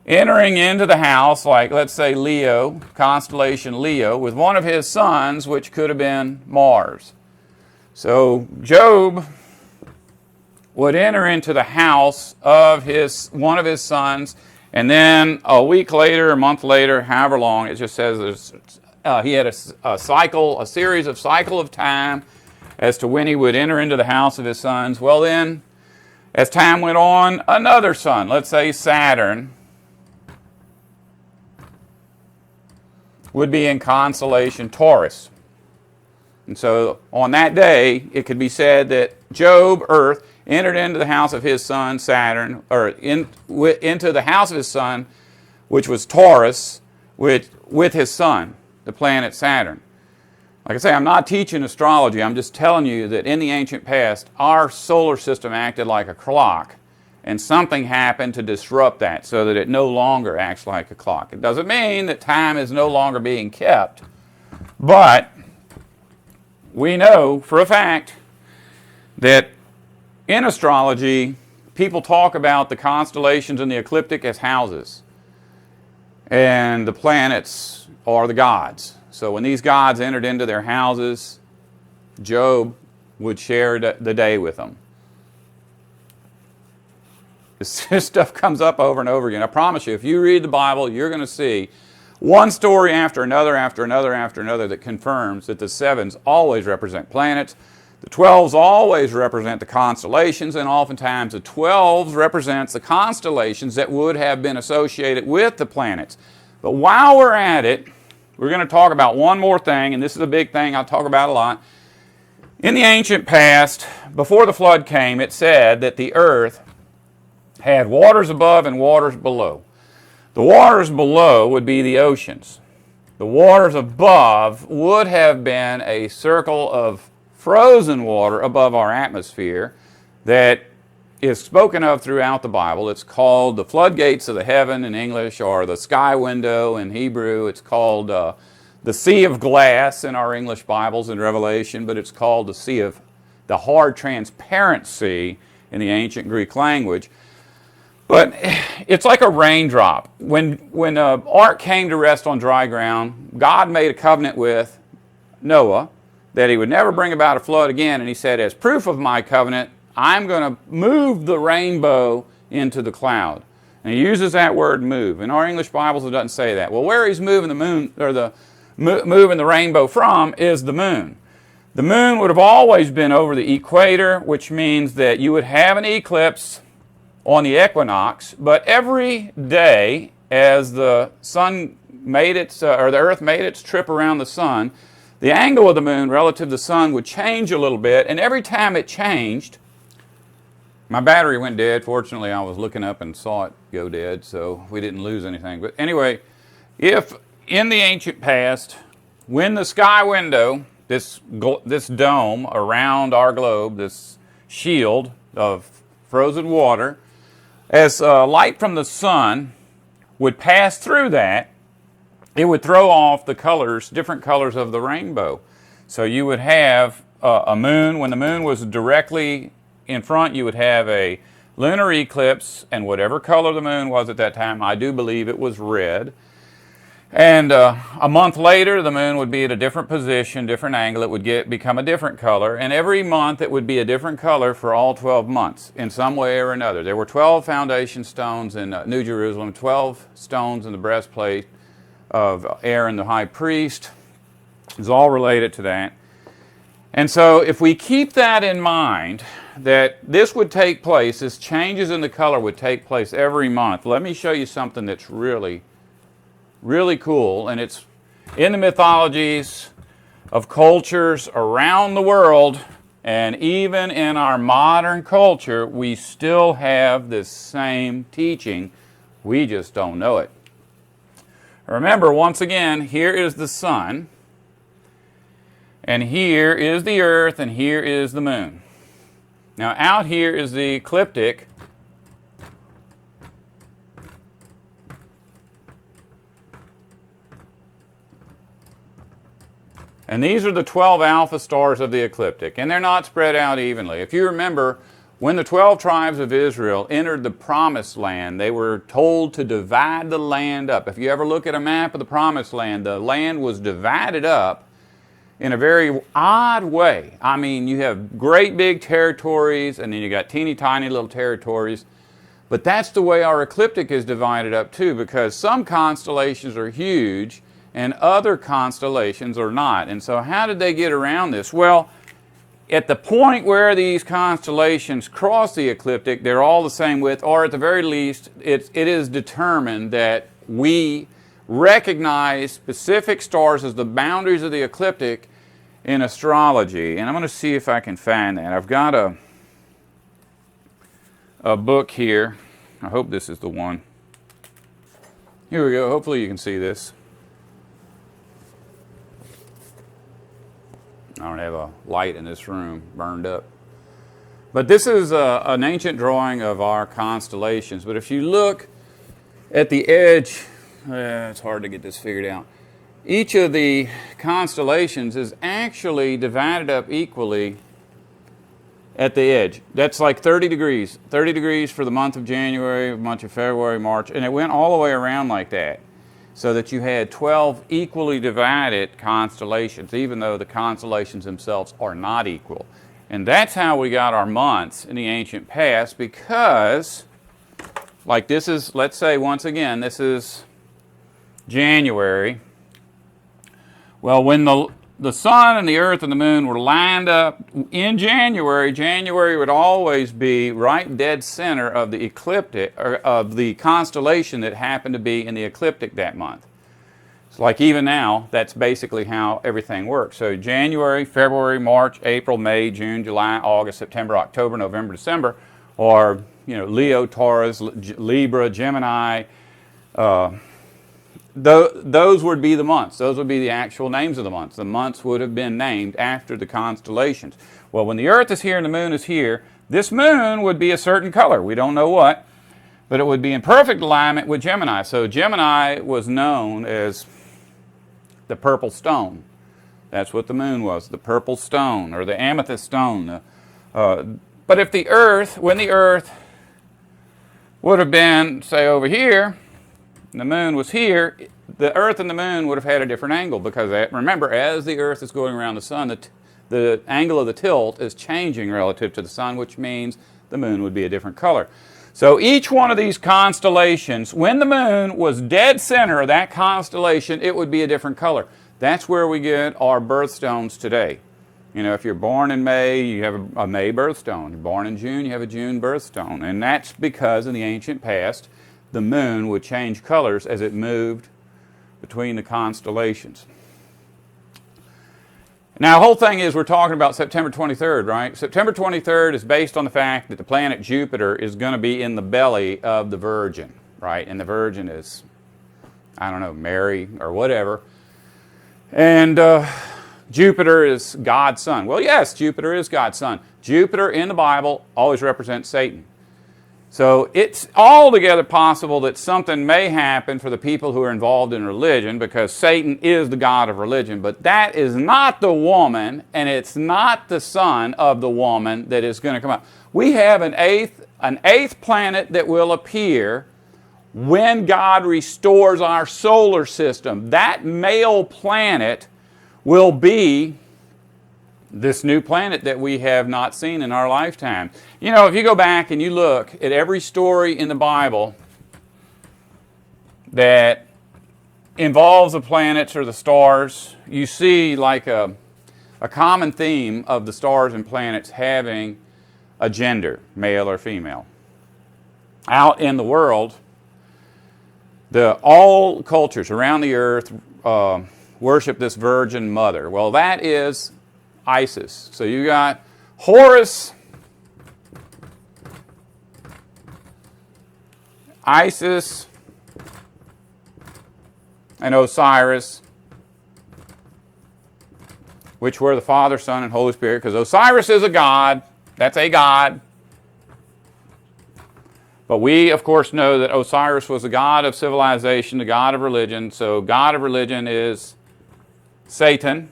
entering into the house, like let's say Leo, constellation Leo, with one of his sons, which could have been Mars. So Job would enter into the house of one of his sons, and then a week later, a month later, however long, it just says he had a series of cycle of time as to when he would enter into the house of his sons. Well then, as time went on, another son, let's say Saturn, would be in constellation Taurus. And so on that day, it could be said that Job, Earth, entered into the house of his son Saturn, or into the house of his son, which was Taurus, with his son, the planet Saturn. Like I say, I'm not teaching astrology. I'm just telling you that in the ancient past, our solar system acted like a clock. and something happened to disrupt that so that it no longer acts like a clock. It doesn't mean that time is no longer being kept, but we know for a fact that in astrology, people talk about the constellations and the ecliptic as houses, and the planets are the gods. So when these gods entered into their houses, Job would share the day with them. This stuff comes up over and over again. I promise you, if you read the Bible, you're going to see one story after another, after another, after another that confirms that the 7s always represent planets, the 12s always represent the constellations, and oftentimes the 12s represents the constellations that would have been associated with the planets. But while we're at it, we're going to talk about one more thing, and this is a big thing I talk about a lot. In the ancient past, before the flood came, it said that the earth had waters above and waters below. The waters below would be the oceans. The waters above would have been a circle of frozen water above our atmosphere that is spoken of throughout the Bible. It's called the floodgates of the heaven in English, or the sky window in Hebrew. It's called the sea of glass in our English Bibles in Revelation, but it's called the sea of the hard transparent sea in the ancient Greek language. But it's like a raindrop. When ark came to rest on dry ground, God made a covenant with Noah that he would never bring about a flood again, and he said, as proof of my covenant, I'm going to move the rainbow into the cloud. And he uses that word move. In our English Bibles, it doesn't say that. Well, where he's moving the moon, or moving the rainbow from, is the moon. The moon would have always been over the equator, which means that you would have an eclipse on the equinox, but every day as the sun made its, or the earth made its trip around the sun, the angle of the moon relative to the sun would change a little bit, and every time it changed, my battery went dead. Fortunately, I was looking up and saw it go dead, so we didn't lose anything. But anyway, if in the ancient past, when the sky window, this dome around our globe, this shield of frozen water, as light from the sun would pass through that, it would throw off the colors, different colors of the rainbow. So you would have a moon. When the moon was directly in front, you would have a lunar eclipse, and whatever color the moon was at that time, I do believe it was red. And a month later, the moon would be at a different position, different angle. It would become a different color. And every month, it would be a different color for all 12 months in some way or another. There were 12 foundation stones in New Jerusalem, 12 stones in the breastplate of Aaron the high priest. It's all related to that. And so if we keep that in mind, that this would take place, this changes in the color would take place every month. Let me show you something that's really cool, and it's in the mythologies of cultures around the world, and even in our modern culture, we still have this same teaching. We just don't know it. Remember, once again, here is the sun, and here is the earth, and here is the moon. Now, out here is the ecliptic. And these are the 12 alpha stars of the ecliptic, and they're not spread out evenly. If you remember, when the 12 tribes of Israel entered the Promised Land, they were told to divide the land up. If you ever look at a map of the Promised Land, the land was divided up in a very odd way. I mean, you have great big territories, and then you got teeny tiny little territories. But that's the way our ecliptic is divided up too, because some constellations are huge, and other constellations are not. And so how did they get around this? Well, at the point where these constellations cross the ecliptic, they're all the same width, or at the very least, it is determined that we recognize specific stars as the boundaries of the ecliptic in astrology. And I'm going to see if I can find that. I've got a book here. I hope this is the one. Here we go. Hopefully you can see this. I don't have a light in this room burned up. But this is an ancient drawing of our constellations. But if you look at the edge, it's hard to get this figured out. Each of the constellations is actually divided up equally at the edge. That's like 30 degrees. 30 degrees for the month of January, month of February, March, and it went all the way around like that, so that you had 12 equally divided constellations, even though the constellations themselves are not equal. And that's how we got our months in the ancient past, because, like this is, let's say once again, this is January. Well, when the sun and the earth and the moon were lined up in January, January would always be right dead center of the ecliptic, or of the constellation that happened to be in the ecliptic that month. It's like even now, that's basically how everything works. So January, February, March, April, May, June, July, August, September, October, November, December, or Leo, Taurus, Libra, Gemini. Those would be the months. Those would be the actual names of the months. The months would have been named after the constellations. Well, when the earth is here and the moon is here, this moon would be a certain color. We don't know what, but it would be in perfect alignment with Gemini. So Gemini was known as the purple stone. That's what the moon was, the purple stone, or the amethyst stone. But if the earth, when the earth would have been, say, over here, and the moon was here, the earth and the moon would have had a different angle, because remember, as the earth is going around the sun, the angle of the tilt is changing relative to the sun, which means the moon would be a different color. So each one of these constellations, when the moon was dead center of that constellation, it would be a different color. That's where we get our birthstones today. If you're born in May, you have a May birthstone. You're born in June, you have a June birthstone. And that's because in the ancient past, the moon would change colors as it moved between the constellations. Now, the whole thing is we're talking about September 23rd, right? September 23rd is based on the fact that the planet Jupiter is going to be in the belly of the Virgin, right? And the Virgin is, I don't know, Mary or whatever. And Jupiter is God's son. Well, yes, Jupiter is God's son. Jupiter in the Bible always represents Satan. So it's altogether possible that something may happen for the people who are involved in religion, because Satan is the god of religion, but that is not the woman, and it's not the son of the woman that is going to come out. We have an eighth planet that will appear when God restores our solar system. That male planet will be this new planet that we have not seen in our lifetime. If you go back and you look at every story in the Bible that involves the planets or the stars, you see like a common theme of the stars and planets having a gender, male or female. Out in the world, all cultures around the earth worship this Virgin Mother. Well, that is Isis. So you got Horus, Isis, and Osiris, which were the Father, Son, and Holy Spirit, because Osiris is a god. That's a god. But we, of course, know that Osiris was the god of civilization, the god of religion. So god of religion is Satan.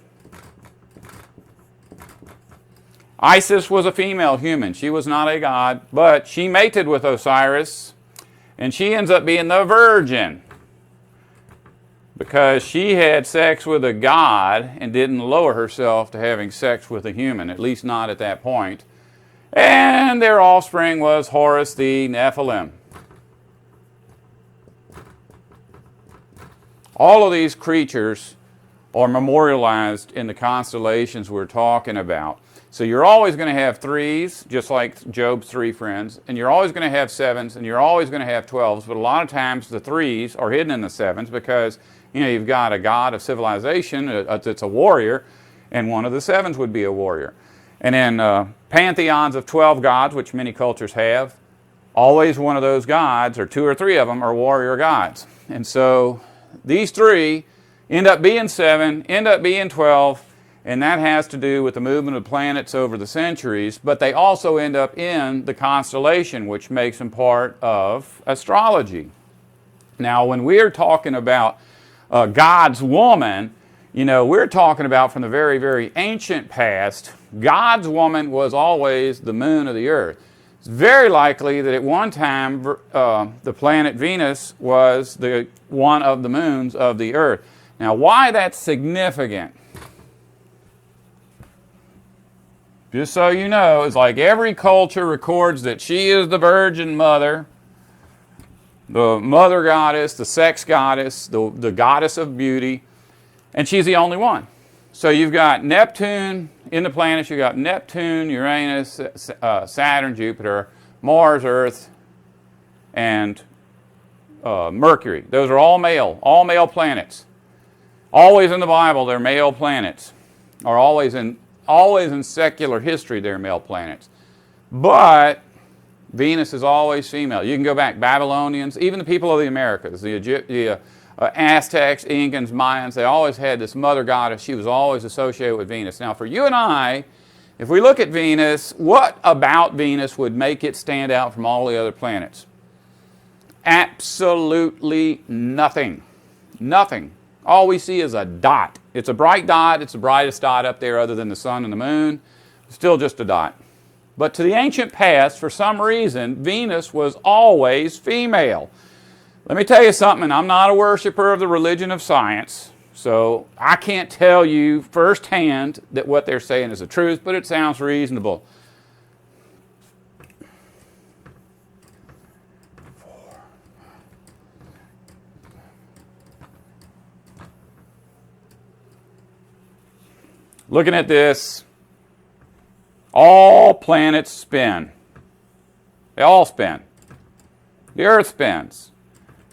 Isis was a female human. She was not a god, but she mated with Osiris, and she ends up being the virgin because she had sex with a god and didn't lower herself to having sex with a human, at least not at that point. And their offspring was Horus the Nephilim. All of these creatures are memorialized in the constellations we're talking about. So you're always going to have threes, just like Job's three friends, and you're always going to have sevens, and you're always going to have 12s, but a lot of times the threes are hidden in the sevens because, you've got a god of civilization that's a warrior, and one of the sevens would be a warrior. And in pantheons of 12 gods, which many cultures have, always one of those gods, or two or three of them, are warrior gods. And so these three end up being 7, end up being 12, and that has to do with the movement of planets over the centuries, but they also end up in the constellation, which makes them part of astrology. Now, when we're talking about God's woman, you know, we're talking about from the very, very ancient past, God's woman was always the moon of the earth. It's very likely that at one time the planet Venus was one of the moons of the earth. Now, why that's significant, just so you know, it's like every culture records that she is the virgin mother, the mother goddess, the sex goddess, the goddess of beauty, and she's the only one. So you've got Neptune in the planets, you've got Neptune, Uranus, Saturn, Jupiter, Mars, Earth, and Mercury. Those are all male planets. Always in the Bible, they're male planets, or always in secular history, they're male planets. But Venus is always female. You can go back, Babylonians, even the people of the Americas, the Aztecs, Incans, Mayans, they always had this mother goddess. She was always associated with Venus. Now, for you and I, if we look at Venus, what about Venus would make it stand out from all the other planets? Absolutely nothing. Nothing. All we see is a dot. It's a bright dot. It's the brightest dot up there other than the sun and the moon. Still just a dot. But to the ancient past, for some reason, Venus was always female. Let me tell you something. I'm not a worshiper of the religion of science, so I can't tell you firsthand that what they're saying is the truth, but it sounds reasonable. Looking at this, all planets spin. They all spin. The Earth spins.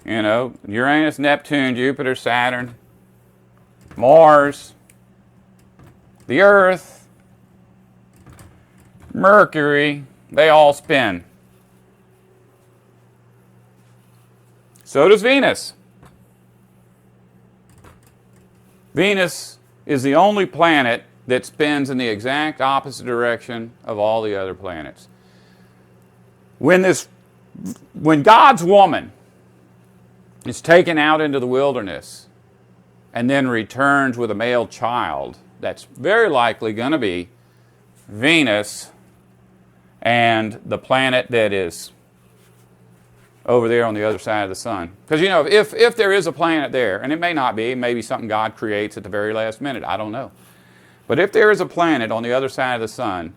You know, Uranus, Neptune, Jupiter, Saturn, Mars, the Earth, Mercury, they all spin. So does Venus. Venus is the only planet that spins in the exact opposite direction of all the other planets. When God's woman is taken out into the wilderness and then returns with a male child, that's very likely going to be Venus and the planet that is over there on the other side of the sun. Because, you know, if there is a planet there, and it may not be, it may be something God creates at the very last minute, I don't know. But if there is a planet on the other side of the sun,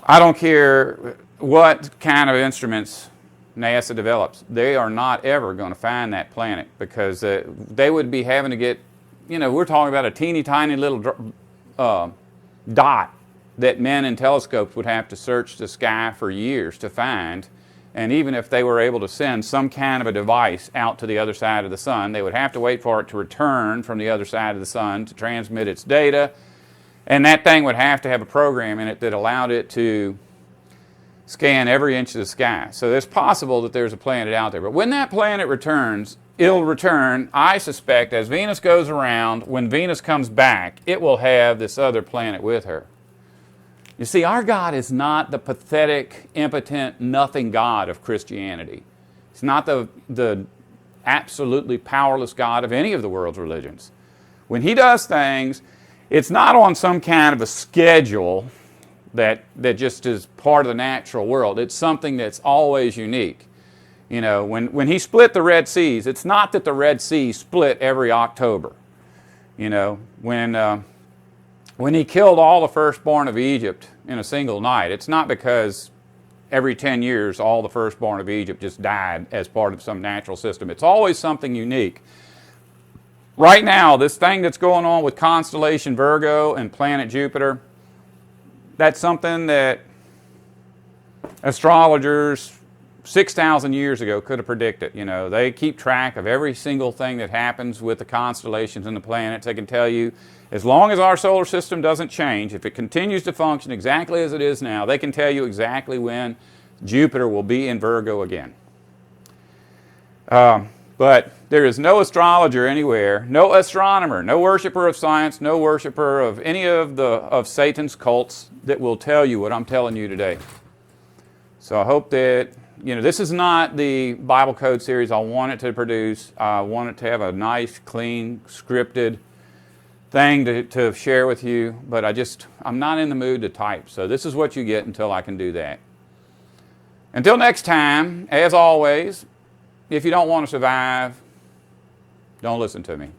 I don't care what kind of instruments NASA develops, they are not ever going to find that planet, because they would be having to get, you know, we're talking about a teeny tiny little dot that men in telescopes would have to search the sky for years to find. And even if they were able to send some kind of a device out to the other side of the sun, they would have to wait for it to return from the other side of the sun to transmit its data. And that thing would have to have a program in it that allowed it to scan every inch of the sky. So it's possible that there's a planet out there. But when that planet returns, it'll return, I suspect, as Venus goes around. When Venus comes back, it will have this other planet with her. You see, our God is not the pathetic, impotent, nothing God of Christianity. It's not the absolutely powerless God of any of the world's religions. When He does things, it's not on some kind of a schedule that just is part of the natural world. It's something that's always unique. You know, when He split the Red Seas, it's not that the Red Sea split every October. You know, when He killed all the firstborn of Egypt in a single night, it's not because every 10 years all the firstborn of Egypt just died as part of some natural system. It's always something unique. Right now, this thing that's going on with constellation Virgo and planet Jupiter, that's something that astrologers 6,000 years ago could have predicted. You know, they keep track of every single thing that happens with the constellations and the planets. They can tell you, as long as our solar system doesn't change, if it continues to function exactly as it is now, they can tell you exactly when Jupiter will be in Virgo again. But there is no astrologer anywhere, no astronomer, no worshiper of science, no worshiper of any of Satan's cults that will tell you what I'm telling you today. So I hope that, this is not the Bible Code series I want it to produce. I want it to have a nice, clean, scripted thing to share with you, but I'm not in the mood to type. So this is what you get until I can do that. Until next time, as always, if you don't want to survive, don't listen to me.